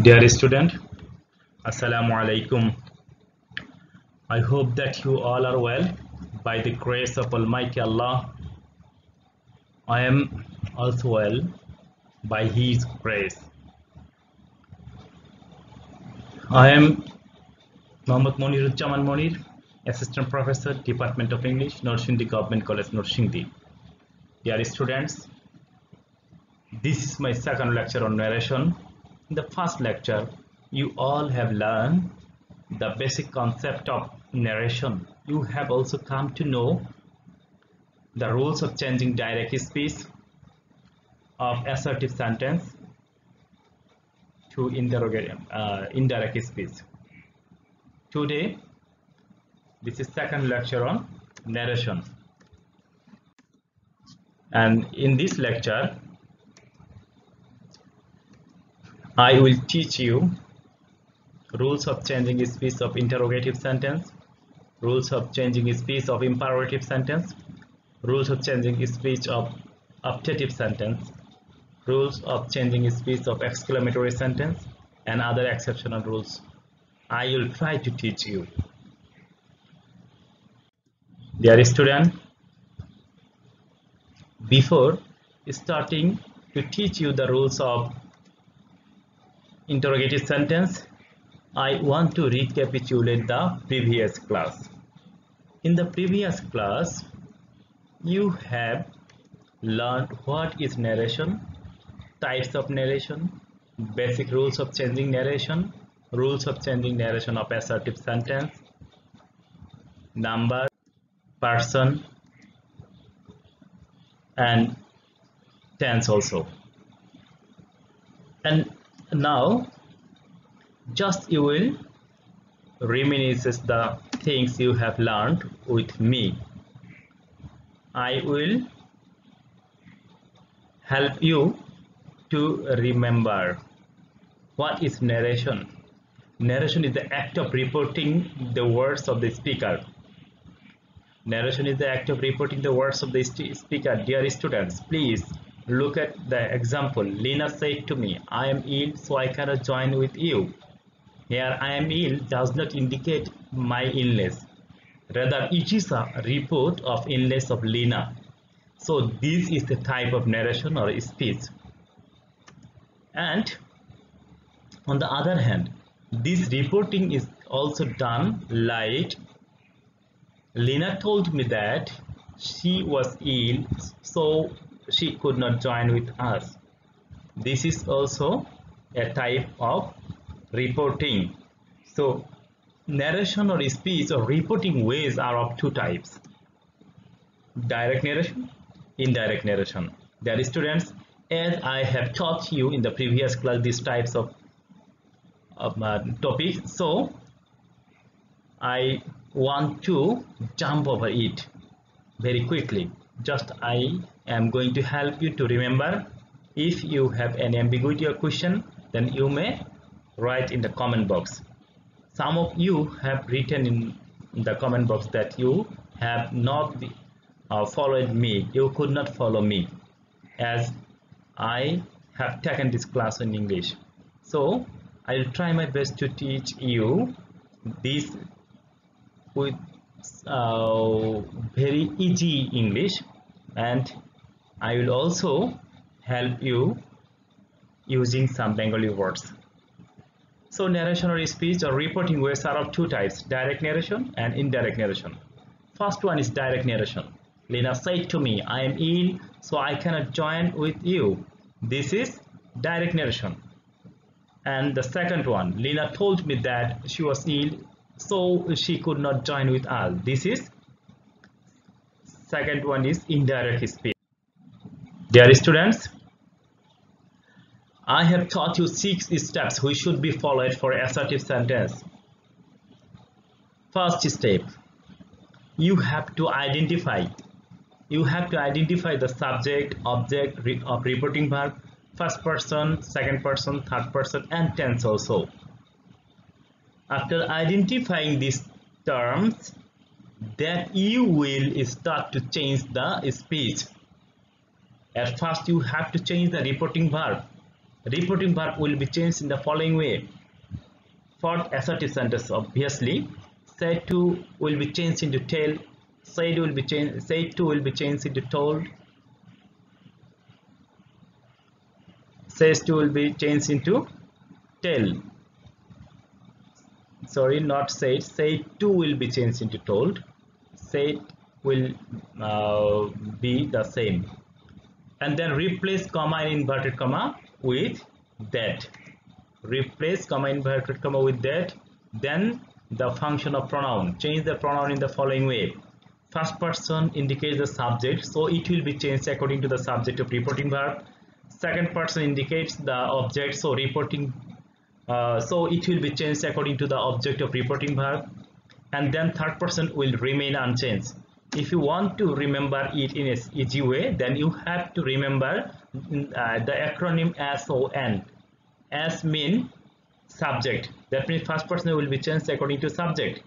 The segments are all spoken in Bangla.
Dear student, Assalamu alaikum. I hope that you all are well. By the grace of Almighty Allah, I am also well by His grace. I am Mohammad Moniruzzaman Monir, Assistant Professor, Department of English, Norshindi Government College, Norshindi. Dear students, this is my second lecture on narration. In the first lecture, you all have learned the basic concept of narration. You have also come to know the rules of changing direct speech of assertive sentence to indirect speech. Today, this is second lecture on narration. And in this lecture, I will teach you rules of changing speech of interrogative sentence, rules of changing speech of imperative sentence, rules of changing speech of optative sentence, rules of changing speech of exclamatory sentence, and other exceptional rules. I will try to teach you. Dear student, before starting to teach you the rules of interrogative sentence, I want to recapitulate the previous class. In the previous class, you have learned what is narration, types of narration, basic rules of changing narration, rules of changing narration of assertive sentence, number, person, and tense also. And now just you will reminisce the things you have learned with me. I will help you to remember what is narration. Narration is the act of reporting the words of the speaker. Narration is the act of reporting the words of the speaker. Dear students, please look at the example. Lina said to me, I am ill, so I cannot join with you. Here, I am ill does not indicate my illness. Rather, it is a report of illness of Lina. So, this is the type of narration or speech. And on the other hand, this reporting is also done like Lina told me that she was ill, so she could not join with us. This is also a type of reporting. So narration or speech or reporting ways are of two types: direct narration, indirect narration. Dear students, as I have taught you in the previous class these types of topics, so I want to jump over it very quickly. Just I am going to help you to remember. If you have any ambiguity or question, then you may write in the comment box. Some of you have written in the comment box that you have not followed me. You could not follow me as I have taken this class in English. So I will try my best to teach you this with very easy English, and I will also help you using some Bengali words. So narration or speech or reporting ways are of two types: direct narration and indirect narration. First one is direct narration. Lina said to me, I am ill, so I cannot join with you. This is direct narration. And the second one, Lina told me that she was ill, so she could not join with us. This is second one is indirect speech. Dear students, I have taught you 6 steps which should be followed for assertive sentence. First step, you have to identify the subject, object of reporting verb, first person, second person, third person, and tense also. After identifying these terms, then you will start to change the speech. At first, you have to change the reporting verb. reporting verb will be changed in the following way. For assertive sentence, obviously, said to will be changed into tell, said to will be changed into told, says to will be changed into tell. Sorry, not said to will be changed into told, said will be the same, and then replace comma and inverted comma with that. Replace comma inverted comma with that. Then the function of pronoun, change the pronoun in the following way. First person indicates the subject, so it will be changed according to the subject of reporting verb. Second person indicates the object, so so it will be changed according to the object of reporting verb. And then third person will remain unchanged. If you want to remember it in an easy way, then you have to remember the acronym SON. S means subject, that means first person will be changed according to subject,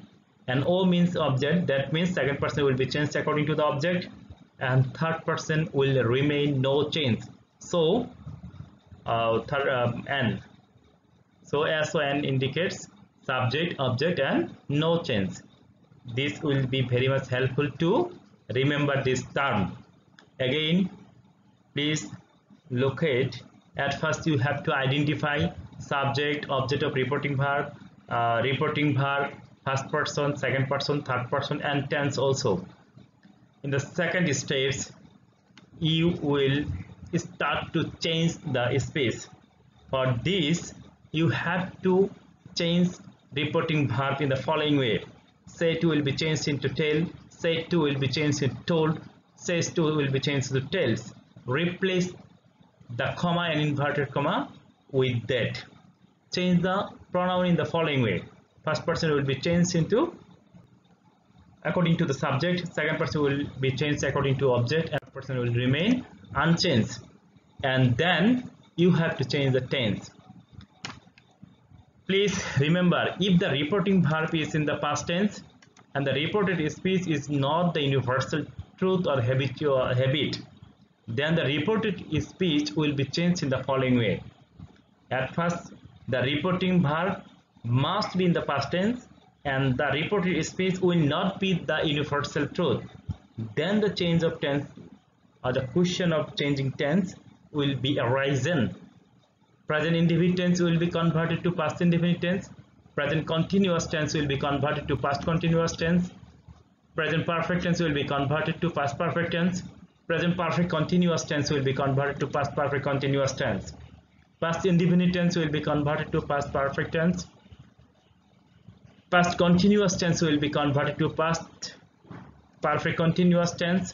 and O means object, that means second person will be changed according to the object, and third person will remain no change. So N. So SON indicates subject, object, and no change. This will be very much helpful to remember this term. Again, please locate. At first you have to identify subject, object of reporting verb, first person, second person, third person, and tense also. In the second steps, you will start to change the space. For this, you have to change reporting verb in the following way. Say to will be changed into tell, say to will be changed into told, says to will be changed to tells. Replace the comma and inverted comma with that. Change the pronoun in the following way. First person will be changed into according to the subject, second person will be changed according to object, and person will remain unchanged. And then you have to change the tense. Please remember, if the reporting verb is in the past tense and the reported speech is not the universal truth or habit, then the reported speech will be changed in the following way. At first, the reporting verb must be in the past tense and the reported speech will not be the universal truth. Then the change of tense or the question of changing tense will be arisen. Present indefinite tense will be converted to past indefinite tense. Present continuous tense will be converted to past continuous tense. Present perfect tense will be converted to past perfect tense. Present perfect continuous tense will be converted to past perfect continuous tense. Past indefinite tense will be converted to past perfect tense. Past continuous tense will be converted to past perfect continuous tense.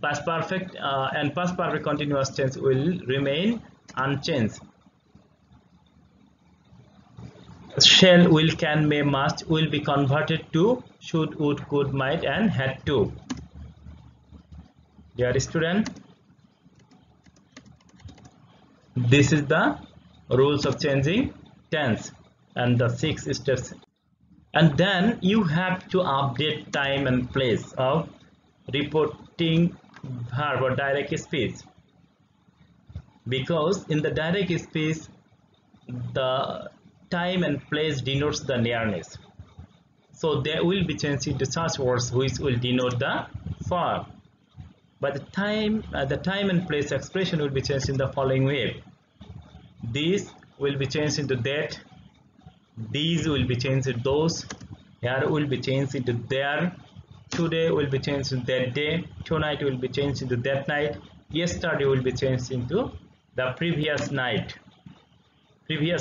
Past perfect and past perfect continuous tense will remain unchanged. Shall, will, can, may, must will be converted to should, would, could, might, and had to. Dear student, this is the rules of changing tense and the 6 steps. And then you have to update time and place of reporting verb or direct speech, because in the direct speech the time and place denotes the nearness, so they will be changed into such words which will denote the far. But the time and place expression will be changed in the following way. This will be changed into that, these will be changed into those, here will be changed into there, today will be changed into that day, tonight will be changed into that night, yesterday will be changed into the previous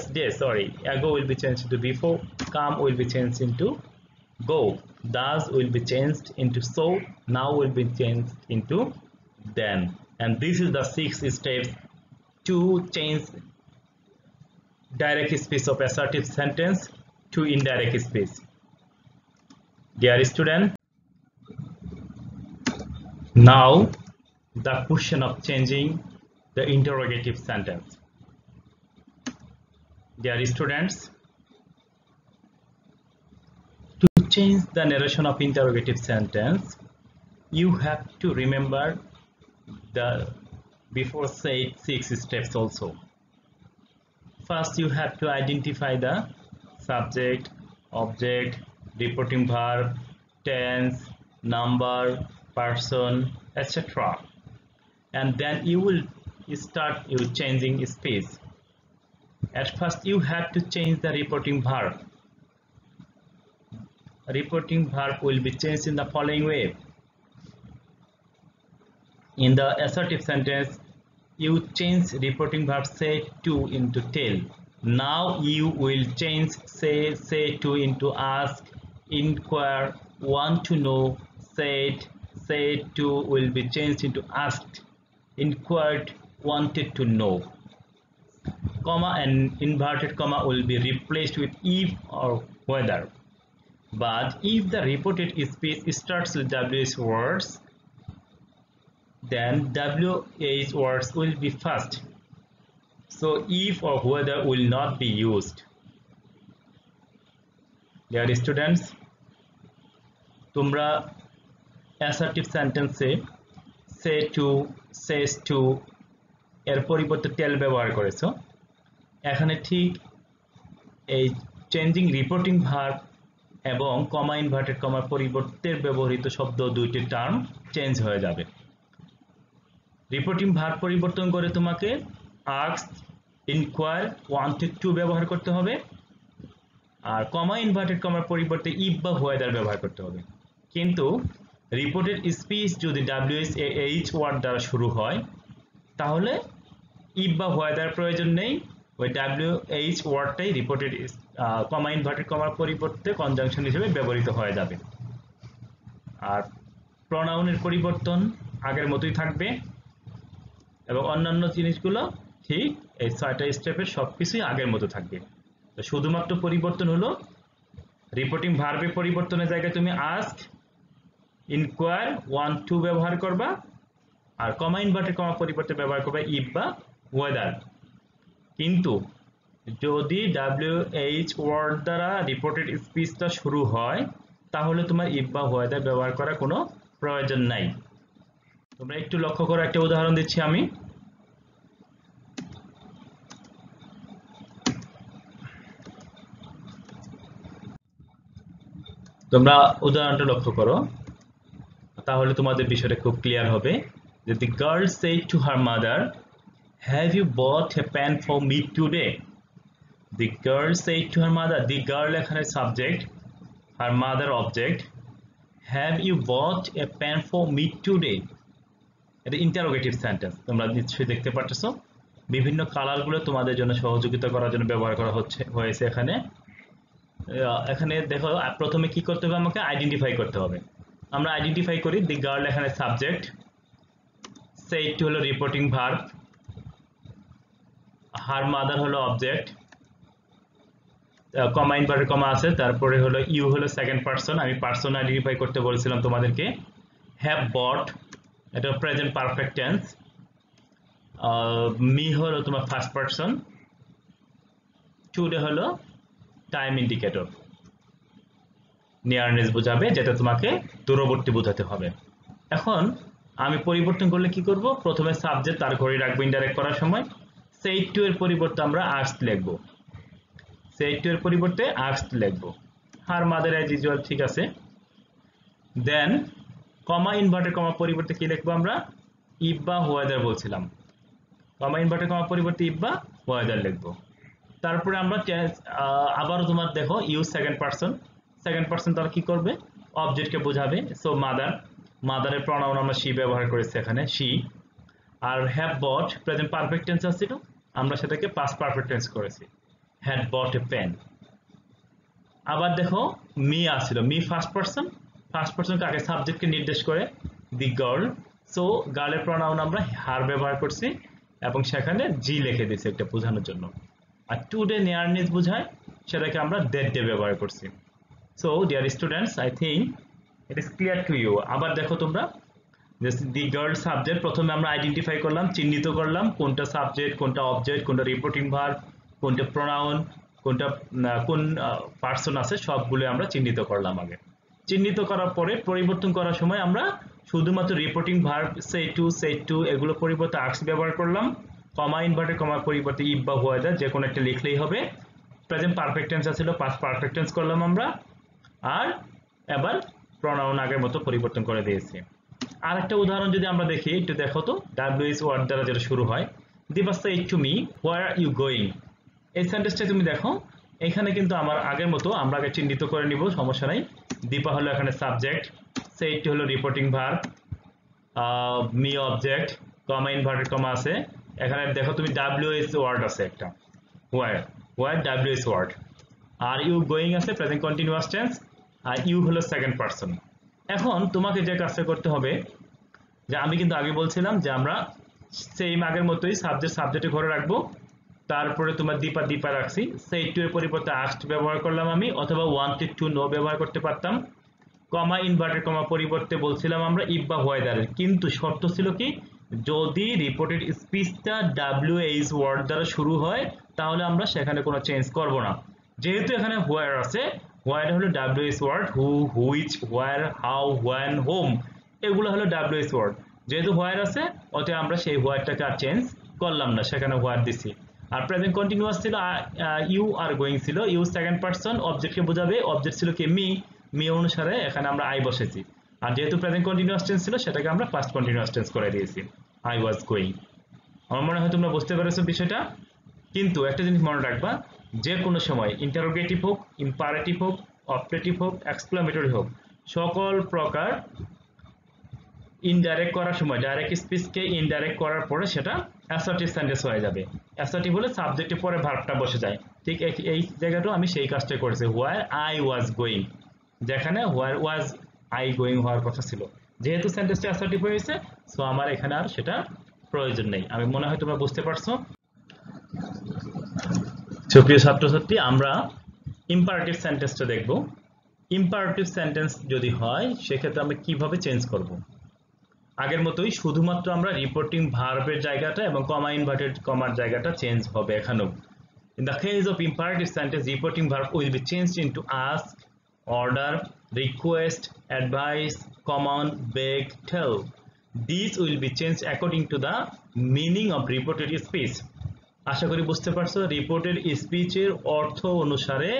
day, ago will be changed into before, come will be changed into go, thus will be changed into so, now will be changed into then. And this is the 6 steps to change direct speech of assertive sentence to indirect speech. Dear student, now the question of changing the interrogative sentence. Dear students, to change the narration of interrogative sentence, you have to remember the before said 6 steps also. First, you have to identify the subject, object, reporting verb, tense, number, person, etc. And then you will start you changing speech. At first, you have to change the reporting verb. Reporting verb will be changed in the following way. In the assertive sentence, you change reporting verb say to into tell. Now you will change say to into ask, inquire, want to know, said, said to will be changed into asked, inquired, wanted to know. Comma and inverted comma will be replaced with if or whether. But if the reported speech starts with WH words, then WH words will be first. So if or whether will not be used. Dear students, তোমরা assertive sentence say to, says to এর পরিবর্তে tell ব্যবহার করেছো। এখানে ঠিক এই changing reporting verb এবং comma inverted comma পরিবর্তে ব্যবহৃত শব্দ দুইটি টার্ম চেঞ্জ হয়ে যাবে। রিপোর্টিং ভার্ব পরিবর্তন করে তোমাকে asked, inquire, wanted to ব্যবহার করতে হবে, আর কমা ইনভার্টেড কমার পরিবর্তে if বা whether ব্যবহার করতে হবে। কিন্তু রিপোর্টেড স্পিচ যদি WH ওয়ার্ড দ্বারা শুরু হয় তাহলে if বা whether প্রয়োজন নেই, ওই WH ওয়ার্ডটাই রিপোর্টেড কমা ইনভার্টেড কমার পরিবর্তে কনজাংশন হিসেবে ব্যবহৃত হয়ে যাবে। আর প্রনাউনের পরিবর্তন আগের মতোই থাকবে এবং অন্যান্য জিনিসগুলো ঠিক এই ৬টা স্টেপের সবকিছুই আগের মতো থাকবে। তো শুধুমাত্র পরিবর্তন হলো রিপোর্টিং ভার্বের পরিবর্তনের জায়গায় তুমি আস্ক, ইনকোয়ার, ওয়ান্ট টু ব্যবহার করবা, আর কমা ইনভার্টেড কমা পরিবর্তে ব্যবহার করবা ইফ বা ওয়েদার। কিন্তু যদি WH ওয়ার্ড দ্বারা রিপোর্টেড স্পিচটা শুরু হয় তাহলে তোমার ইফ বা ওয়েদার ব্যবহার করার কোনো প্রয়োজন নাই। তোমরা একটু লক্ষ্য করো, একটা উদাহরণ দিচ্ছি আমি। তোমরা উদাহরণটা লক্ষ্য করো, তাহলে তোমাদের বিষয়টা খুব ক্লিয়ার হবে। যে the girl said to her mother, have you bought a pen for me today? The girl said to her mother, the girl এখানে subject, her mother object, have you bought a pen for me today? এটা ইন্টারোগেটিভ সেন্টেন্স। তোমরা নিশ্চয়ই দেখতে পাচ্ছো বিভিন্ন কালারগুলো তোমাদের জন্য সহযোগিতা করার জন্য ব্যবহার করা হয়েছে এখানে। এখানে দেখো প্রথমে কি করতে হবে, আমাকে আইডেন্টিফাই করতে হবে। আমরা আইডেন্টিফাই করি দি গার্ল এখানে সাবজেক্ট, সেড টু হলো রিপোর্টিং ভার্ব, হার মাদার হলো অবজেক্ট, কমা ইনভার্টেড কমা আছে, তারপরে হলো ইউ হলো সেকেন্ড পারসন, আমি পারসন আইডেন্টিফাই করতে বলেছিলাম তোমাদেরকে। হ্যাভ বট এটা প্রেজেন্ট পারফেক্ট টেন্স, মি হলো তোমার ফার্স্ট পারসন, টুডে হলো টাইম ইন্ডিকেটর, নিয়ারনেস বোঝাবে, যেটা তোমাকে দূরবর্তী বোঝাতে হবে। এখন আমি পরিবর্তন করলে কি করব, প্রথমে সাবজেক্ট তার ঘড়ি রাখবো ইনডাইরেক্ট করার সময়, সেড টু এর পরিবর্তে আমরা আস্কড লিখবো, সেড টু এর পরিবর্তে আস্কড লিখবো, হার মাদার অ্যাজ ইউজুয়াল, ঠিক আছে। দেন কমা ইনভার্টেড কমা পরিবর্তে কি লিখবো আমরা, ইফ বা ওয়েদার বলছিলাম, কমা ইনভার্টেড কমা পরিবর্তে ইফ বা ওয়েদার লিখবো। তারপরে আমরা আবারও তোমার দেখো you second person, second person তারা কি করবে, অবজেক্টকে বোঝাবে, সো মাদার, মাদারের প্রনাউন আমরা শি ব্যবহার করেছি এখানে শি। আর have bought present perfect tense আছিল, আমরা সেটাকে পাস্ট পারফেক্ট টেন্স করেছি, হ্যাড বট এ পেন। আবার দেখো মি আসছিল, me first person, first person কাকে, সাবজেক্টকে নির্দেশ করে, দি গার্ল, সো গার্লের প্রনাউন আমরা হার ব্যবহার করছি এবং সেখানে জি লিখে দিয়েছি একটা বোঝানোর জন্য। আর টুডে নিয়ারনেস বোঝায়, সেটাকে আমরা দ্যাট ডে ব্যবহার করছি। So dear students, I think it is clear to you. আবার দেখো তোমরা, দি গার্ল সাবজেক্ট প্রথমে আমরা আইডেন্টিফাই করলাম, চিহ্নিত করলাম কোনটা সাবজেক্ট, কোনটা অবজেক্ট, কোনটা রিপোর্টিং ভার্ব, কোনটা প্রোনাউন, কোনটা কোন পার্সন আছে, সবগুলো আমরা চিহ্নিত করলাম আগে। চিহ্নিত করার পরে পরিবর্তন করার সময় আমরা শুধুমাত্র রিপোর্টিং ভার্ব সে টু এগুলো পরিবর্তে আস্ক ব্যবহার করলাম, কমা ইনভার্টেড কমার পরিবর্তে ইফ বা হোয়েদার যে কোনো একটা লিখলেই হবে। প্রেজেন্ট পারফেক্ট টেন্স ছিল, পাস্ট পারফেক্ট টেন্স করলাম আমরা, আর এবার প্রনাউন আগের মতো পরিবর্তন করে দিয়েছি। আর একটা উদাহরণ যদি আমরা দেখি, একটু দেখো তো, ডাব্লিউএইচ ওয়ার্ড দ্বারা যেটা শুরু হয়, Dipa said to me where are you going. এই সেন্টেন্সটা তুমি দেখো, এখানে কিন্তু আমার আগের মতো আমরা আগে চিহ্নিত করে নিব, সমস্যা নাই। দীপা হলো এখানে সাবজেক্ট, সেড টু হলো reporting verb, me object, comma inverted comma আছে। এখানে দেখো তুমি ডাব্লিউএইচ ওয়ার্ড আছে একটা, where WH word, are you going আছে প্রেজেন্ট কন্টিনিউয়াস টেন্স, আর ইউ হলো সেকেন্ড পারসন। এখন তোমাকে যে কাজটা করতে হবে, যে আমি কিন্তু আগে বলছিলাম যে আমরা সেম আগের মতোই সাবজেক্টে ঘরে রাখবো, তারপরে তোমার দীপা রাখছি, সেড টু এর পরিবর্তে আস্কড ব্যবহার করলাম আমি, অথবা ওয়ান্টেড টু নো ব্যবহার করতে পারতাম। কমা ইনভার্টেড কমা পরিবর্তে বলছিলাম আমরা ইফ বা হোয়েদারের, কিন্তু শর্ত ছিল কি, যদি রিপোর্টেড স্পিচটা ডাব্লিউএইচ ওয়ার্ড দ্বারা শুরু হয় তাহলে আমরা সেখানে কোনো চেঞ্জ করব না। যেহেতু এখানে হোয়ার আছে, হোয়ার হলো WH word, who, which, where, how, when, whom, এগুলো হলো ডাব্লিউএইচ ওয়ার্ড। যেহেতু হোয়ার আছে, অতএব আমরা সেই হোয়ারটাকে আর চেঞ্জ করলাম না, সেখানে হোয়ার দিছি। আর প্রেজেন্ট কন্টিনিউয়াস ছিল, ইউ আর গোয়িং ছিল, ইউ সেকেন্ড পারসন, অবজেক্টকে বোঝাবে, অবজেক্ট ছিল কি মি অনুসারে এখানে আমরা আই বসেছি। আর যেহেতু প্রেজেন্ট কন্টিনিউয়াস টেন্স ছিল, সেটাকে আমরা পাস্ট কন্টিনিউয়াস টেন্স করে দিয়েছি, আই ওয়াজ গোয়িং। আমার মনে হয় তোমরা বুঝতে পেরেছো বিষয়টা। কিন্তু একটা জিনিস মনে রাখবা, যে কোনো সময় ইন্টারোগেটিভ হোক, ইম্পারেটিভ হোক, অপারেটিভ হোক, এক্সক্লামেটরি হোক, সকল প্রকার ইনডাইরেক্ট করার সময় ডাইরেক্ট স্পিচকে ইনডাইরেক্ট করার পরে সেটা অ্যাসার্টিভ সেন্টেন্স হয়ে যাবে। অ্যাসার্টিভ হলে সাবজেক্টের পরে ভার্বটা বসে যায়। ঠিক এই জায়গাটাও আমি সেই কাজটাই করেছি, হোয়ার আই ওয়াজ গোয়িং, যেখানে হোয়ার ওয়াজ আই গোয়িং হওয়ার কথা ছিল। যেহেতু সেন্টেন্সটা অ্যাসার্টিভ হয়েছে, সো আমার এখানে আর সেটা প্রয়োজন নেই। আমি মনে হয় তোমরা বুঝতে পারছো। সুপ্রিয় ছাত্রছাত্রী, আমরা ইম্পারেটিভ সেন্টেন্সটা দেখব। ইম্পারেটিভ সেন্টেন্স যদি হয়, সেক্ষেত্রে আমরা কিভাবে চেঞ্জ করব। আগের মতোই শুধুমাত্র আমরা রিপোর্টিং ভার্বের জায়গাটা এবং কমা ইনভার্টেড কমার জায়গাটা চেঞ্জ হবে এখানেও। In the case of imperative sentence, reporting verb will be changed into ask, order, request, advise, command, beg, tell. These will be changed according to the meaning of reported speech. আশা করি বুঝতে পারছো, রিপোর্টেড স্পিচের অর্থ অনুসারে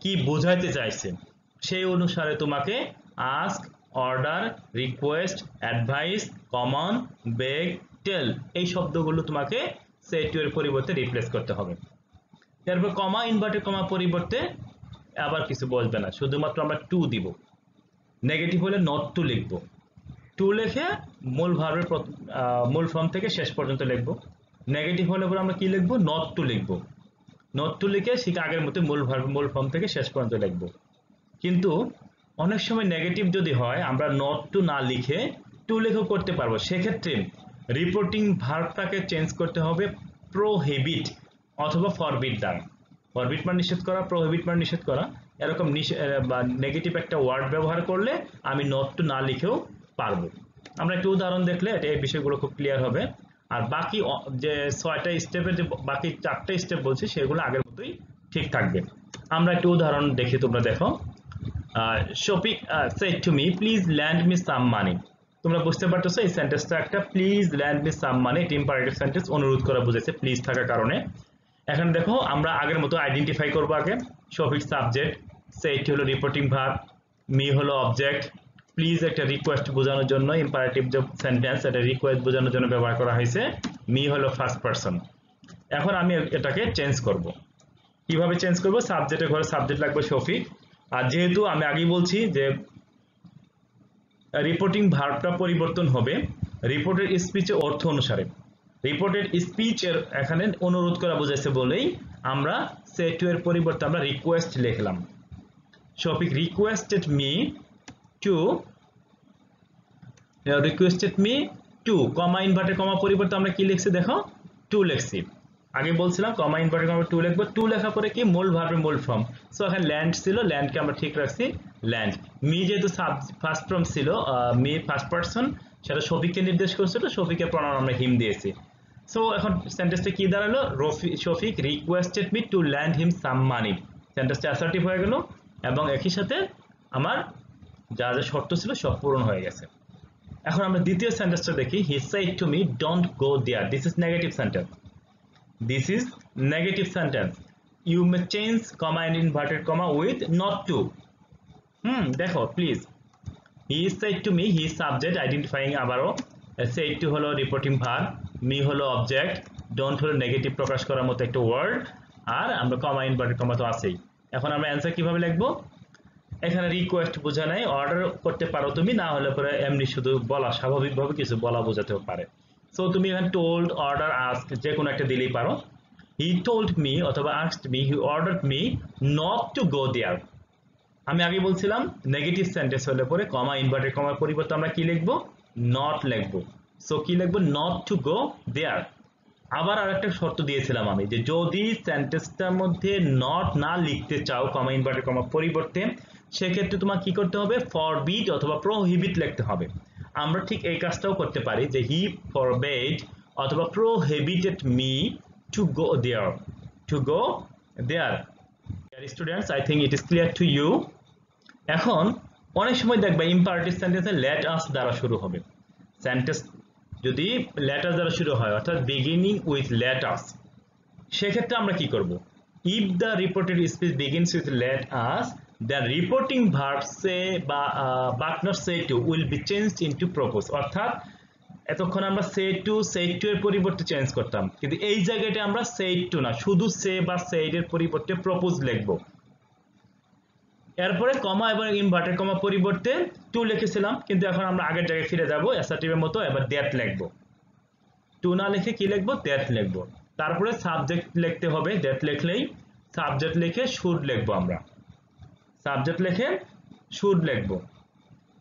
কি বোঝাইতে চাইছে, সেই অনুসারে তোমাকে ask, order, request, advice, command, beg, tell এই শব্দগুলো তোমাকে সেড টু এর পরিবর্তে রিপ্লেস করতে হবে। তারপর কমা ইনভার্টেড কমা পরিবর্তে আবার কিছু বলবে না, শুধুমাত্র আমরা টু দিব। নেগেটিভ হলে নট টু লিখব, টু লিখে মূল ভার্বের মূল ফর্ম থেকে শেষ পর্যন্ত লিখব। নেগেটিভ হলে পরে আমরা কি লিখব, নট টু লিখব। নট টু লিখে ঠিক আগের মতো মূল ভার্ব মূল ফর্ম থেকে শেষ পর্যন্ত লিখব। কিন্তু অনেক সময় নেগেটিভ যদি হয়, আমরা নট টু না লিখে টু লিখেও করতে পারবো। সেক্ষেত্রে রিপোর্টিং ভার্বটাকে চেঞ্জ করতে হবে প্রোহিবিট অথবা ফরবিট দ্বারা। ফরবিট মানে নিষেধ করা, প্রোহিবিট মানে নিষেধ করা। এরকম নেগেটিভ একটা ওয়ার্ড ব্যবহার করলে আমি নট টু না লিখেও পারবো। আমরা একটু উদাহরণ দেখলে এই বিষয়গুলো খুব ক্লিয়ার হবে। আর বাকি যে 6টা স্টেপের যে বাকি 4টা স্টেপ বলছি, সেগুলো আগের মতোই ঠিক থাকবে। আমরা একটু উদাহরণ দেখি, তোমরা দেখো। Shafiq said to me, please lend me some money. তোমরা বুঝতে পারতেছো এই সেন্টেন্সটা একটা প্লিজ ল্যান্ড মি সাম মানি, এটি ইম্পারেটিভ সেন্টেন্স, অনুরোধ করা বুঝাইছে প্লিজ থাকার কারণে। এখন দেখো আমরা আগের মতো আইডেন্টিফাই করব আগে। শফিক সাবজেক্ট, সেড হলো রিপোর্টিং ভার্ব, মি হলো অবজেক্ট, প্লিজ একটা রিকোয়েস্ট বোঝানোর জন্য, ইম্পারেটিভ যে সেন্টেন্স এটা রিকোয়েস্ট বোঝানোর জন্য ব্যবহার করা হয়েছে, মি হলো ফার্স্ট পারসন। এখন আমি এটাকে চেঞ্জ করব। কিভাবে চেঞ্জ করব, সাবজেক্টের ঘরে সাবজেক্ট লাগবে শফিক। আর যেহেতু আমি আগেই বলছি যে রিপোর্টিং ভার্বটা পরিবর্তন হবে রিপোর্টেড স্পিচের অর্থ অনুসারে। রিপোর্টেড স্পিচের এখানে অনুরোধ করা বোঝাইছে বলেই আমরা সেড টু এর পরিবর্তে আমরা রিকোয়েস্ট লিখলাম। Shafiq requested me to comma inverted comma পরিবর্তে আমরা কি লিখছি দেখো, টু লিখছি। আগে বলছিলাম কমা ইনভার্টেড কমা টু লিখবো, টু লেখা পরে কি মূল ভার্বের মূল ফর্ম। সো এখানে ল্যান্ড ছিল, ল্যান্ডকে আমরা ঠিক রাখছি ল্যান্ড। মি যেহেতু ফার্স্ট ফর্ম ছিল, মি ফার্স্ট পারসন, সেটা শফিককে নির্দেশ করছিল, শফিকের প্রণাম আমরা হিম দিয়েছি। সো এখন সেন্টেন্সটা কি দাঁড়ালো, Shafiq requested me to lend him some money. সেন্টেন্সটা অ্যাসার্টিভ হয়ে গেল এবং একই সাথে আমার যা যা শর্ত ছিল সব পূরণ হয়ে গেছে। এখন আমরা দ্বিতীয় সেন্টেন্সটা দেখি, he said to me don't go there. This is negative sentence. This is negative sentence. You may change comma and inverted comma with not to. দেখো please, he said to me, he subject identifying আবারও, said to হলো রিপোর্টিং ভার্ব, me হলো অবজেক্ট, don't হলো নেগেটিভ প্রকাশ করার মতো একটা ওয়ার্ড, আর আমরা কমা ইনভার্টেড কমা তো আছেই। এখন আমরা অ্যান্সার কিভাবে লিখবো? এখানে রিকোয়েস্ট বোঝা নাই, অর্ডার করতে পারো তুমি, না হলে পরে এমনি শুধু বলা, স্বাভাবিকভাবে কিছু বলা বোঝাতেও পারে। সো তুমি এখানে টোল্ড, অর্ডার, আস্ক যে কোনো একটা দিলেই পারো। হি টোল্ড মি অথবা asked me, he ordered me not to go there. আমি আগে বলছিলাম নেগেটিভ সেন্টেন্স হলে পরে কমা ইনভার্টেড কমার পরিবর্তে আমরা কি লিখবো? নট লিখবো। সো কি লিখবো? নট টু গো দেয়ার। আবার আরেকটা শর্ত দিয়েছিলাম আমি, যে যদি সেন্টেন্সটার মধ্যে নট না লিখতে চাও কমা ইনভার্টেড কমার পরিবর্তে, সেক্ষেত্রে তোমার কি করতে হবে? ফরবিড অথবা প্রোহিবিট লিখতে হবে। আমরা ঠিক এই কাজটাও করতে পারি, যে হি ফরবেড অথবা prohibited me to go there, to go there. Students, I think it is clear to you. এখন অনেক সময় দেখবে ইম্পারেটিভ সেন্টেন্সে লেট আস দ্বারা শুরু হবে। সেন্টেন্স যদি লেট আস দ্বারা শুরু হয়, অর্থাৎ বিগিনিং উইথ লেট আস, সেক্ষেত্রে আমরা কি করব? If the reported speech begins with let us, the reporting verb say but not say to will be changed into propose। অর্থাৎ এতক্ষণ আমরা say to এর পরিবর্তে চেঞ্জ করতাম, কিন্তু এই জায়গাটা আমরা say to না, শুধু say বা said এর পরিবর্তে propose লিখব। এরপরে কমা এবং ইনভার্টেড কমা পরিবর্তে টু লিখেছিলাম, কিন্তু এখন আমরা আগের জায়গায় ফিরে যাব, অ্যাসার্টিভের মতো। এবার দ্যাট লিখব, টু না লিখে কি লিখব? দ্যাট লিখব। তারপরে সাবজেক্ট লিখতে হবে, দ্যাট লিখলেই। সাবজেক্ট লিখে শুড লিখব, আমরা সাবজেক্ট লিখে শুড লিখব।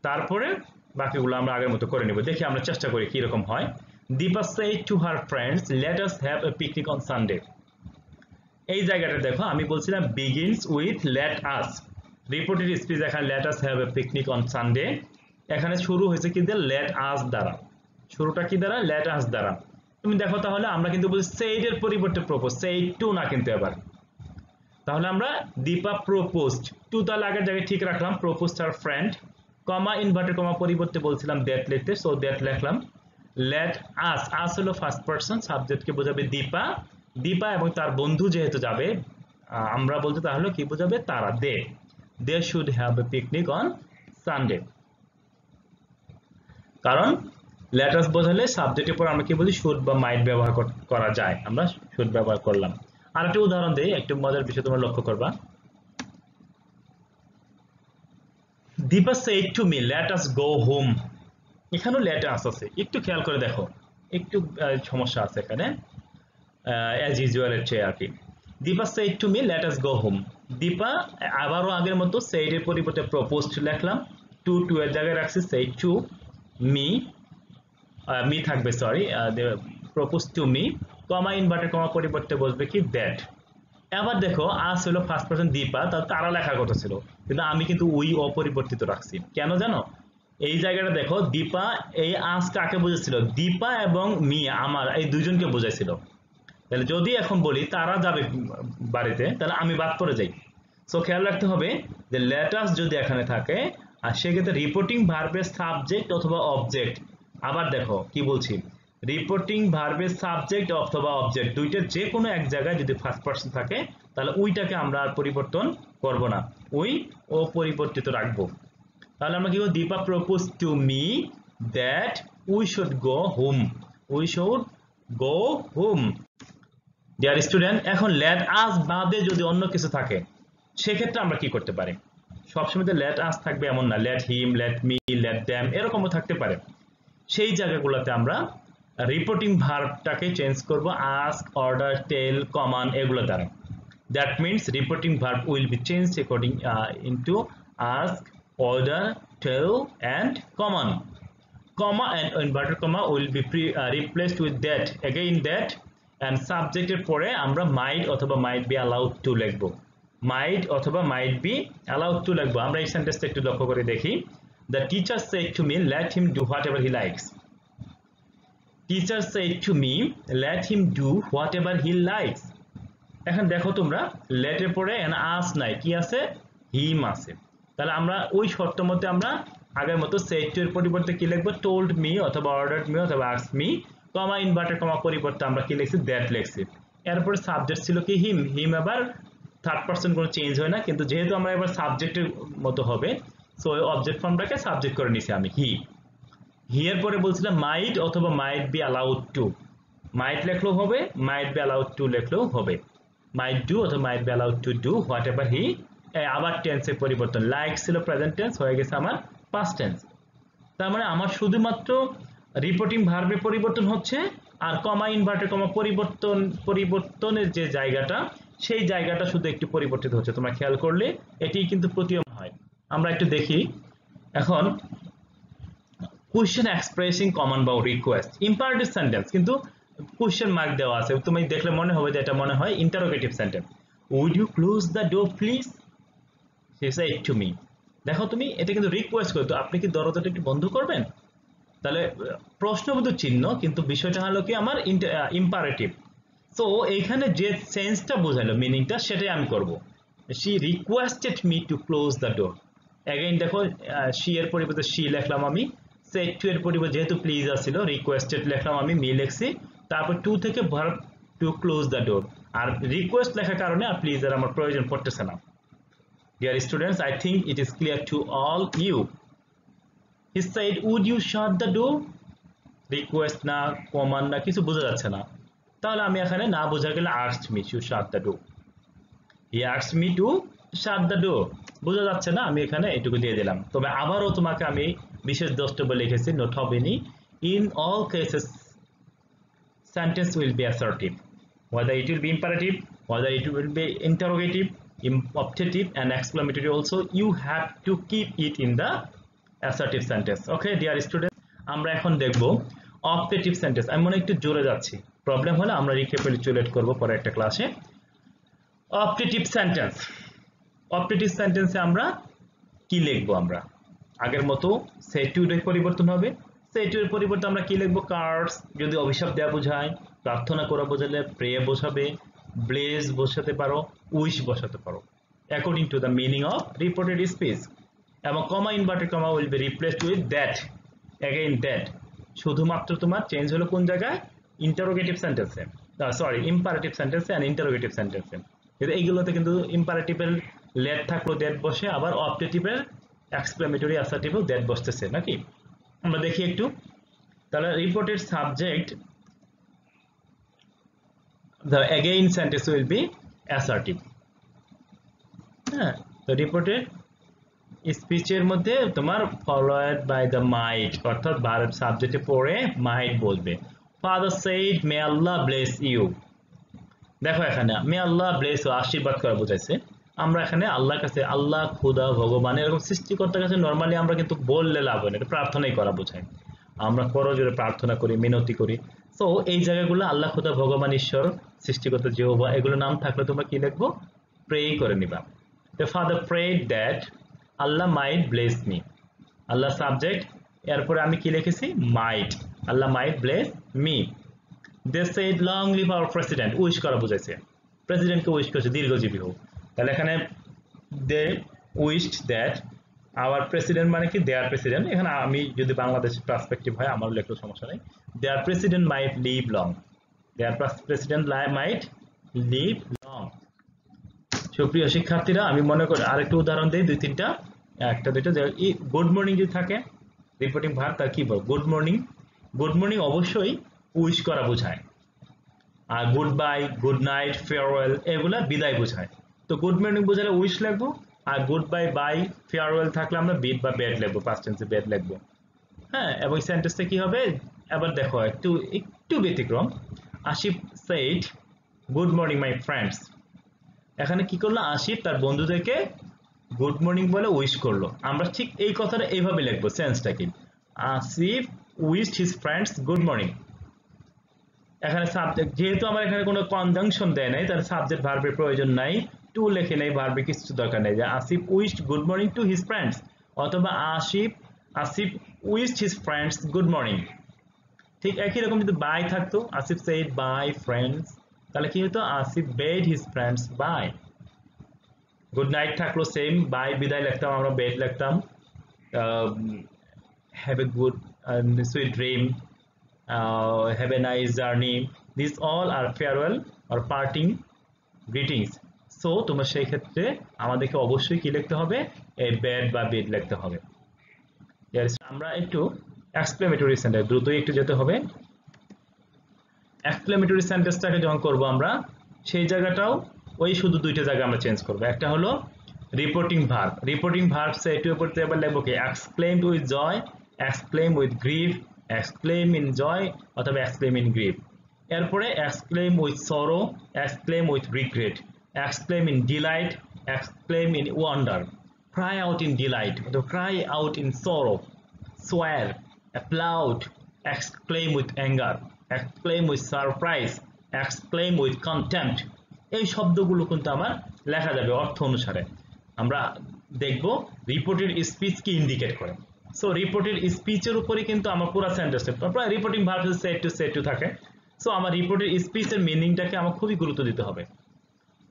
তারপরে বাকিগুলো আমরা আগের মতো করে নেব। দেখি আমরা চেষ্টা করি কি রকম হয়। Dipa said to her friends, let us have a picnic on Sunday। এই জায়গাটা দেখো, আমি বলছিলাম begins with let us, reported speech এখানে let us have a picnic on Sunday, এখানে শুরু হয়েছে কি দিয়ে? let us দ্বারা। শুরুটা কি দ্বারা? let us দ্বারা। তুমি দেখো তাহলে আমরা কিন্তু বলছি said এর পরিবর্তে propose, said to না কিন্তু এবার। তাহলে আমরা দীপা প্রপোজড, টু তাহলে আগের জায়গায় ঠিক রাখলাম, প্রপোজড হার ফ্রেন্ড, কমা ইনভার্টেড কমা পরিবর্তে বলছিলাম দ্যাট লিখতে, সো দ্যাট লিখলাম। লেট আস, আস হলো ফার্স্ট পারসন, সাবজেক্টকে বোঝাবে দীপা, দীপা এবং তার বন্ধু যেহেতু যাবে, আমরা বলতে তাহলে কি বোঝাবে? তারা, they should have a picnic on Sunday. কারণ লেট আস বোঝালে সাবজেক্টের পর আমরা কি বলি? শুড বা মাইট ব্যবহার করা যায়, আমরা শুড ব্যবহার করলাম। আর একটা উদাহরণ দেই, একটু মজার বিষয় তোমরা লক্ষ্য করবা। Dipa said to me, let us go home। এখানেও let us আছে, একটু খেয়াল করে দেখো, একটু সমস্যা আছে এখানে, as usual এর চেয়ে আর কি। Dipa said to me, let us go home। Dipa আবারও আগের মতো said এর পরিবর্তে proposed লিখলাম, টু এর জায়গায় রাখছি said to me, মি থাকবে, sorry, proposed to me, comma inverted comma পরিবর্তে বলবে কি? দ্যাট। এবার দেখো আস হলো ফার্স্ট পারসন দীপা, তাহলে তারা লেখার কথা ছিল, কিন্তু আমি কিন্তু উই অপরিবর্তিত রাখছি। কেন জানো? এই জায়গাটা দেখো, দীপা এই আস কাকে বুঝেছিল? দীপা এবং মি, আমার, এই দুইজনকে বোঝাইছিল। তাহলে যদি এখন বলি তারা যাবে বাড়িতে, তাহলে আমি বাদ পড়ে যাই। সো খেয়াল রাখতে হবে যে লেট আস যদি এখানে থাকে, আর সেক্ষেত্রে রিপোর্টিং ভার্বের সাবজেক্ট অথবা অবজেক্ট। আবার দেখো কি বলছি, রিপোর্টিং ভার্বের সাবজেক্ট অথবা অবজেক্ট দুইটার যে কোনো এক জায়গায় যদি ফার্স্ট পারসন থাকে, তাহলে উইটাকে আমরা আর পরিবর্তন করব না, উই অপরিবর্তিত রাখবো। তাহলে আমরা কি করব? Dipa propose to me that we should go home, we should go home. Dear student, এখন লেট আস বাদে যদি অন্য কিছু থাকে, সেক্ষেত্রে আমরা কি করতে পারি? সবসময় তো লেট আস থাকবে এমন না, let him, let me, let them এরকমও থাকতে পারে। সেই জায়গাগুলোতে আমরা রিপোর্টিং ভার্বটাকে চেঞ্জ করব আস্ক, অর্ডার, টেল, কমান্ড এগুলো দ্বারা। That means reporting verb will be change according into ask, order, tell and command. Comma and inverted comma will be replaced with that, again that, and subject এর পরে আমরা might অথবা might be allowed to লিখব, might অথবা might be allowed to লিখব। আমরা এই সেন্টেন্সটা একটু লক্ষ্য করে দেখি। The teacher said to me, let him do whatever he likes। Teacher said to me, let him do whatever he likes। এখন দেখো তোমরা, let এর পরে আস নাই, কি আছে? হিম আছে। তাহলে আমরা ওই শর্ত মতে আমরা আগের মতো said to এর পরিবর্তে কি লিখব? told me অথবা ordered me অথবা asked me, কমা ইনভার্টেড কমা পরিবর্তে আমরা কি লিখছি? that লিখছি। এরপরে সাবজেক্ট ছিল কি হিম, হিম আবার থার্ড পারসন কোনো চেঞ্জ হয় না, কিন্তু যেহেতু আমরা এবার সাবজেক্টের মতো হবে, সো ওই অবজেক্ট ফর্মটাকে সাবজেক্ট করে নিছি আমি হি। হি এর পরে বলছিলাম মাইট অথবা মাইট বি অ্যালাউড টু, মাইট লেখলেও হবে, মাইট বি অ্যালাউড টু লেখলেও হবে, মাইট ডু অথবা might be allowed to do what ever he. আবার টেন্সের পরিবর্তন, লাইক ছিল প্রেজেন্ট টেন্স, হয়ে গেছে আমার পাস্ট টেন্স। তার মানে আমার শুধুমাত্র রিপোর্টিং ভার্বের পরিবর্তন হচ্ছে, আর কমা ইনভার্টেড কমা পরিবর্তনের যে জায়গাটা, সেই জায়গাটা শুধু একটু পরিবর্তিত হচ্ছে। তোমরা খেয়াল করলে এটি কিন্তু প্রতীয়মান হয়। আমরা একটু দেখি এখন, কোয়েশ্চেন এক্সপ্রেসিং কমান্ড বা রিকোয়েস্ট, ইম্পারেটিভ সেন্টেন্স কিন্তু কোয়েশ্চেন মার্ক দেওয়া আছে, তুমি দেখলে মনে হবে যে এটা মনে হয় interrogative sentence. Would you close the door please, she said to me. দেখো তুমি এটা কিন্তু রিকোয়েস্ট করতো, আপনি কি দরজাটা একটু বন্ধ করবেন। তাহলে প্রশ্নবোধক চিহ্ন, কিন্তু বিষয়টা হলো কি আমার ইম্পারেটিভ। সো এইখানে যে সেন্সটা বোঝালো, মিনিংটা, সেটাই আমি করব। She requested me two close the door. Again দেখো, শি এর পরিবর্তে শি লিখলাম আমি, সেড টু এর পরিবর্তে যেহেতু প্লিজ আসছিল, রিকোয়েস্টেড লিখলাম আমি, মি লিখছি, তারপর টু থেকে verb to close the door. আর রিকোয়েস্ট লেখার কারণে আর প্লিজ এর আমার প্রয়োজন পড়তেছে না। Dear students, I think it is clear to all you. He said, would you shut the door? Request না, কমান্ড না, কিছু বোঝা যাচ্ছে না। তাহলে আমি এখানে না বোঝা গেলে asked me to shut the door. He asked me to shut the door. বোঝা যাচ্ছে না, আমি এখানে এটুকু দিয়ে দিলাম। তবে আবারও তোমাকে আমি বিশেষ দ্রষ্টব্য লিখেছি, নোট হবে নি। In all cases, sentence will be assertive. Whether it will be imperative, whether it will be interrogative, optative and exclamatory also, you have to keep it in the assertive sentence. Okay, dear students, আমরা এখন দেখব optative sentence। আমি মনে একটু জোরে যাচ্ছি, প্রবলেম হলে আমরা রিক্যাপিচুলেট করব পরে একটা ক্লাসে। optative sentence, optative sentence-এ আমরা কি লিখব? আমরা আগের মতো say to এর পরিবর্তন হবে, say to এর পরিবর্তে আমরা কি লিখব? কার্স, যদি অভিশাপ দেওয়া বোঝায়, প্রার্থনা করা বোঝালে প্রে বসাবে, ব্লেজ বসাতে পারো, উইশ বসাতে পারো, according to the meaning of reported speech. এবং comma inverted comma will be replaced with that, again that. শুধুমাত্র তোমার চেঞ্জ হলো কোন জায়গায়? ইন্টারোগেটিভ সেন্টেন্সে, সরি ইম্পারেটিভ সেন্টেন্সে এন্ড ইন্টারোগেটিভ সেন্টেন্সে। কিন্তু এইগুলোতে কিন্তু ইম্পারেটিভের লেট থাকলো দ্যাট বসে, আবার অপটেটিভের এক্সক্লেমেটরি অ্যাসার্টিভও দ্যাট বসতেছে নাকি। আমরা দেখি একটু, তাহলে reported subject, the again sentence will be assertive। হ্যাঁ, তো রিপোর্টেড স্পিচের মধ্যে তোমার followed by the might, অর্থাৎ ভার্ব সাবজেক্টে পরে might বলবে। father said may Allah bless you। দেখো এখানে may Allah bless you আশীর্বাদ করা বোঝাইছে। আমরা এখানে আল্লাহর কাছে, আল্লাহ, খোদা, ভগবান, এরকম সৃষ্টিকর্তার কাছে নরমালি আমরা কিন্তু বললে লাভ হয় না, এটা প্রার্থনাই করা বোঝায়। আমরা করজোড়ে প্রার্থনা করি, মিনতি করি। সো এই জায়গাগুলো আল্লাহ, খোদা, ভগবান, ঈশ্বর, সৃষ্টিকর্তা, যেহোভা, এগুলো নাম থাকলে তোমরা কি লিখবো? প্রে করে নিবা। The father prayed that Allah might bless me। Allah subject, এরপরে আমি কি লিখেছি? might, Allah might bless me। They said long live our president, wish করা বোঝাইছে, প্রেসিডেন্টকে উইশ করেছে দীর্ঘজীবী হোক। তাহলে এখানে they wished that our president মানে কি? their president। এখানে আমি যদি বাংলাদেশের পার্সপেক্টিভ হয় আমার লেখলেও সমস্যা নেই। their president might live long, their president might live long। সুপ্রিয় শিক্ষার্থীরা, আমি মনে করি আরেকটু উদাহরণ দিই, দুই তিনটা, একটা দুইটা। গুড মর্নিং যদি থাকে রিপোর্টিং ভার্ব, তার কি বল? Good morning. গুড মর্নিং অবশ্যই উইশ করা বোঝায়, আর good bye, good night, farewell এগুলা বিদায় বোঝায়। তো গুড মর্নিং বোঝালে উইশ লিখবো, আর গুড বাই, বাই, ফেয়ারওয়েল থাকলে আমরা বিড বা ব্যাড লিখবো, পাস্ট টেন্সে ব্যাড লিখবো। হ্যাঁ, এবং সেন্টেন্সটা কি হবে? এবার দেখো একটু একটু ব্যতিক্রম। Asif said good morning my friends. এখানে কি করলো? আসিফ তার বন্ধুদেরকে গুড মর্নিং বলে উইশ করলো। আমরা ঠিক এই কথাটা এইভাবে লিখবো, সেন্সটা কি? Asif wished his friends good morning. এখানে সাবজেক্ট, যেহেতু আমার এখানে কোনো কনজাংশন দেয় নাই, তার সাবজেক্ট ভার্বের প্রয়োজন নাই, টু লেখে নেই, ভার্বের কিছু দরকার নেই, যে Asif wished good morning to his friends, অথবা Asif wished his friends good morning. ঠিক একই রকম যদি বাই থাকতো, আসিফ সেড বাই ফ্রেন্ডস, তাহলে কি হতো? Asif bade his friends bye. Good night থাকলো সেম, বাই বিদায় লিখতাম আমরা, বেড লিখতাম, have a good sweet dream, have a nice journey, these all are farewell or parting greetings. So তোমরা সেই ক্ষেত্রে আমাদেরকে অবশ্যই কি লিখতে হবে, a bed বা bed লিখতে হবে। আমরা একটু এক্সক্লেমেটরি সেন্টেন্স দ্রুতই একটু যেতে হবে। এক্সক্লেমেটরি সেন্টেন্সটাকে যখন করব আমরা সেই জায়গাটাও ওই শুধু দুইটা জায়গা আমরা চেঞ্জ করব। একটা হলো রিপোর্টিং ভার্ব। রিপোর্টিং ভার্ব সে এটির উপর এবার লিখব কি exclaim with joy, exclaim with grief, exclaim in joy অথবা এক্সক্লেম ইন গ্রিভ। এরপরে exclaim with sorrow, exclaim with regret, exclaim in delight, exclaim in wonder, cry out in delight অথবা cry out in sorrow, swear, applaud, exclaim with anger, exclaim with surprise, exclaim with contempt। এই শব্দগুলো কিন্তু আমার লেখা যাবে অর্থ অনুসারে। আমরা দেখব রিপোর্টেড স্পিচ কি ইন্ডিকেট করে। সো রিপোর্টেড স্পিচের উপরে কিন্তু আমার পুরো সেন্টেন্সটা প্রায় রিপোর্টিং ভার্ব সেড টু থাকে। সো আমার রিপোর্টেড স্পিচের মিনিংটাকে আমার খুবই গুরুত্ব দিতে হবে।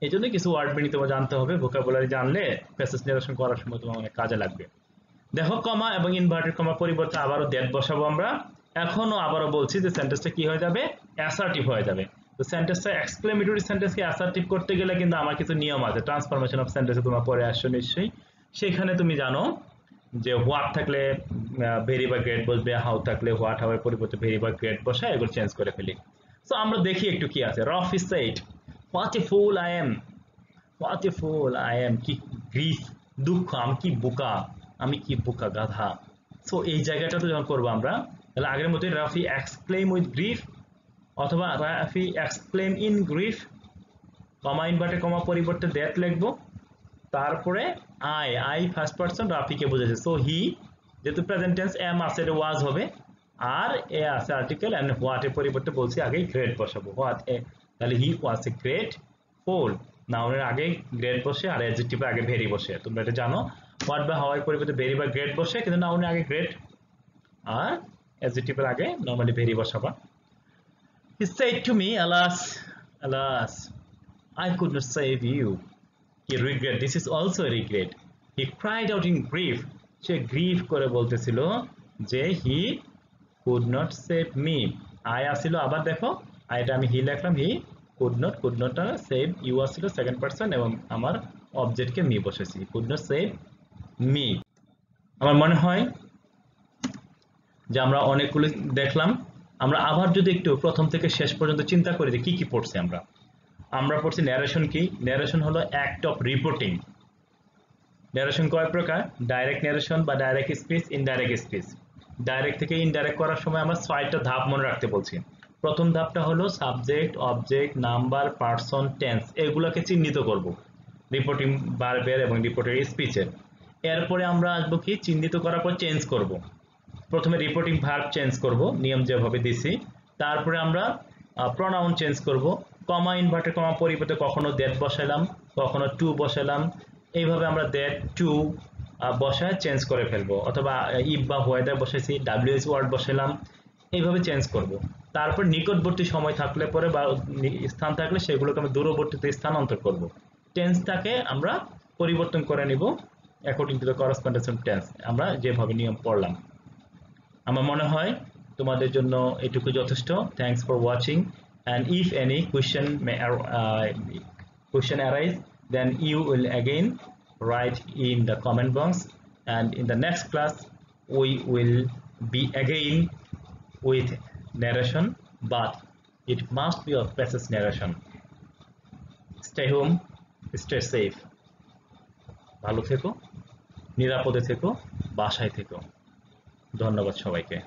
এই জন্য কিছু ওয়ার্ড মিনিং তোমার জানতে হবে, ভোকাবুলারি জানলে প্যাসেজ নারেশন করার সময় তোমার অনেক কাজে লাগবে। দেখো কমা এবং ইনভার্টেড কমা পরিবর্তে আবারও দ্যাট বসাবো আমরা। এখনো আবারও বলছি যে সেন্টেন্সটা কি হয়ে যাবে, অ্যাসার্টিভ হয়ে যাবে। তো সেন্টেন্সটা এক্সক্লেমেটরি সেন্টেন্সকে অ্যাসার্টিভ করতে গেলে কিন্তু আমার কিছু নিয়ম আছে। ট্রান্সফরমেশন অফ সেন্টেন্সে তোমরা পরে আসছো নিশ্চয়ই, সেখানে তুমি জানো যে হোয়াট থাকলে ভেরি বা গ্রেট বসবে, হাউ থাকলে হোয়াট হাউ এর পরিবর্তে ভেরি বা গ্রেট বসে এগুলো চেঞ্জ করে ফেলি। সো আমরা দেখি একটু কি আছে। রফ is said what a fool I am, what a fool I am, কি গ্রিফ দুঃখ, আমি কি বোকা, আমি কি বোকা গাধা। সো এই জায়গাটাতে যখন করবো আমরা তাহলে আগের মতোই রাফি এক্সক্লেম উইথ গ্রিফ অথবা রাফি এক্সক্লেম ইন গ্রিফ, কমা ইনভার্টে কমা পরিবর্তে দ্যাট লিখবো। তারপরে আই ফার্স্ট পারসন রাফিকে বোঝাচ্ছে। সো হি যেহেতু প্রেজেন্ট টেন্স এম আছে এটা ওয়াজ হবে, আর এ আছে আর্টিকেল এন্ড হোয়াট এর পরিবর্তে বলছি আগে গ্রেট বসাবো, হোয়াট এ, তাহলে হি ওয়াজ এ গ্রেট ফুল। নাউনের আগে গ্রেট বসে আর অ্যাডজেক্টিভের আগে ভেরি বসে। তোমরা এটা জানো, হোয়াট বা হাউ এর পরিবর্তে ভেরি বা গ্রেট বসে, কিন্তু নাউনের আগে গ্রেট আর অ্যাডজেক্টিভের আগে নরমালি ভেরি বসাবা। He said to me, alas, alas, I could not save you. He regret, this is also a regret. He cried out in grief, say grieve করে বলতেছিল যে he could not save me। I আসছিল, আবার দেখো আইটা আমি হি লিখলাম, হি could not save you আসছিল সেকেন্ড পারসন এবং আমার অবজেক্টকে মি বসেছি, could not save me। আমার মনে হয় যে আমরা অনেকগুলো দেখলাম। আমরা আবার যদি একটু প্রথম থেকে শেষ পর্যন্ত চিন্তা করি যে কি কি পড়ছি আমরা পড়ছি ন্যারেশন কি। ন্যারেশন হলো অ্যাক্ট অফ রিপোর্টিং। ন্যারেশন কয় প্রকার, ডাইরেক্ট ন্যারেশন বা direct speech, indirect speech. Direct থেকে ইনডাইরেক্ট করার সময় আমরা 6টা ধাপ মনে রাখতে বলছি। প্রথম ধাপটা হলো subject, object, number, person, tense, এগুলোকে চিহ্নিত করব রিপোর্টিং ভার্বের এবং রিপোর্টের স্পিচের। এরপরে আমরা আসবো কি, চিহ্নিত করার পর চেঞ্জ করব। প্রথমে রিপোর্টিং ভার্ব চেঞ্জ করব নিয়ম যেভাবে দিছি, তারপরে আমরা প্রোনাউন চেঞ্জ করব। কমা ইনভার্টেড কমা পরিবর্তে কখনো দ্যাট বসাইলাম, কখনো টু বসাইলাম, এইভাবে আমরা দ্যাট টু বসায় চেঞ্জ করে ফেলবো। অথবা ইফ বা হোয়েদার বসাইছি, ডাব্লিউএস ওয়ার্ড বসাইলাম, এইভাবে চেঞ্জ করব। তারপর নিকটবর্তী সময় থাকলে পরে বা স্থান থাকলে সেগুলোকে আমরা দূরবর্তীতে স্থানান্তর করব। টেন্সটাকে আমরা পরিবর্তন করে নিব according to the correspondence of tense, আমরা যেভাবে নিয়ম পড়লাম। আমার মনে হয় তোমাদের জন্য এটুকু যথেষ্ট। Thanks for watching, and if any question arise, then you will again write in the comment box, and in the next class we will be again with narration, but it must be of passage narration. Stay home, stay safe, ভালো থেকো, নিরাপদে থেকো, বাসায় থেকো। ধন্যবাদ সবাইকে।